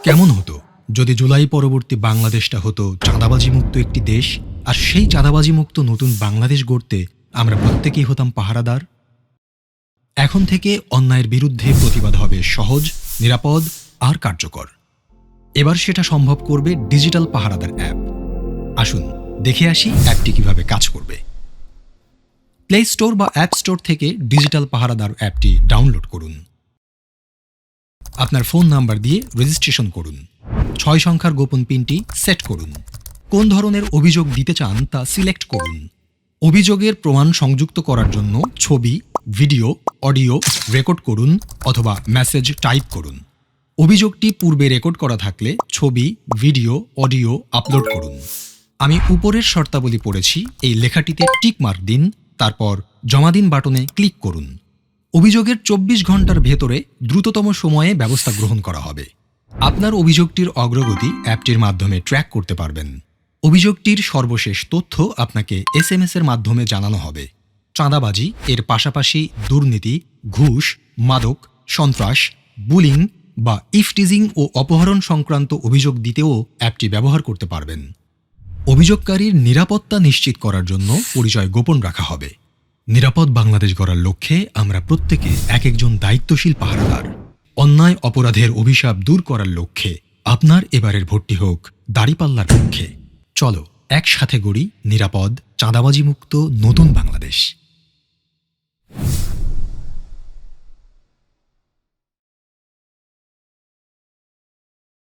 কেমন হতো যদি জুলাই পরবর্তী বাংলাদেশটা হতো চাঁদাবাজি মুক্ত একটি দেশ, আর সেই চাঁদাবাজি মুক্ত নতুন বাংলাদেশ গড়তে আমরা প্রত্যেকেই হতাম পাহারাদার। এখন থেকে অন্যায়ের বিরুদ্ধে প্রতিবাদ হবে সহজ, নিরাপদ আর কার্যকর। এবার সেটা সম্ভব করবে ডিজিটাল পাহারাদার অ্যাপ। আসুন দেখে আসি অ্যাপটি কিভাবে কাজ করবে। প্লে স্টোর বা অ্যাপ স্টোর থেকে ডিজিটাল পাহারাদার অ্যাপটি ডাউনলোড করুন। আপনার ফোন নাম্বার দিয়ে রেজিস্ট্রেশন করুন। 6 সংখ্যার গোপন পিনটি সেট করুন। কোন ধরনের অভিযোগ দিতে চান তা সিলেক্ট করুন। অভিযোগের প্রমাণ সংযুক্ত করার জন্য ছবি, ভিডিও, অডিও রেকর্ড করুন অথবা মেসেজ টাইপ করুন। অভিযোগটি পূর্বে রেকর্ড করা থাকলে ছবি, ভিডিও, অডিও আপলোড করুন। আমি উপরের শর্তাবলী পড়েছি, এই লেখাটিতে টিক মার্ক দিন, তারপর জমা দিন বাটনে ক্লিক করুন। অভিযোগের 24 ঘন্টার ভেতরে দ্রুততম সময়ে ব্যবস্থা গ্রহণ করা হবে। আপনার অভিযোগটির অগ্রগতি অ্যাপটির মাধ্যমে ট্র্যাক করতে পারবেন। অভিযোগটির সর্বশেষ তথ্য আপনাকে SMS এর মাধ্যমে জানানো হবে। চাঁদাবাজি এর পাশাপাশি দুর্নীতি, ঘুষ, মাদক, সন্ত্রাস, বুলিং বা ইফটিজিং ও অপহরণ সংক্রান্ত অভিযোগ দিতেও অ্যাপটি ব্যবহার করতে পারবেন। অভিযোগকারীর নিরাপত্তা নিশ্চিত করার জন্য পরিচয় গোপন রাখা হবে। নিরাপদ বাংলাদেশ গড়ার লক্ষ্যে আমরা প্রত্যেকে এক একজন দায়িত্বশীল পাহারাদার। অন্যায় অপরাধের অভিশাপ দূর করার লক্ষ্যে আপনার এবারের ভোটটি হোক দাঁড়িপাল্লার পক্ষে। চলো একসাথে গড়ি নিরাপদ, চাঁদাবাজি মুক্ত নতুন বাংলাদেশ।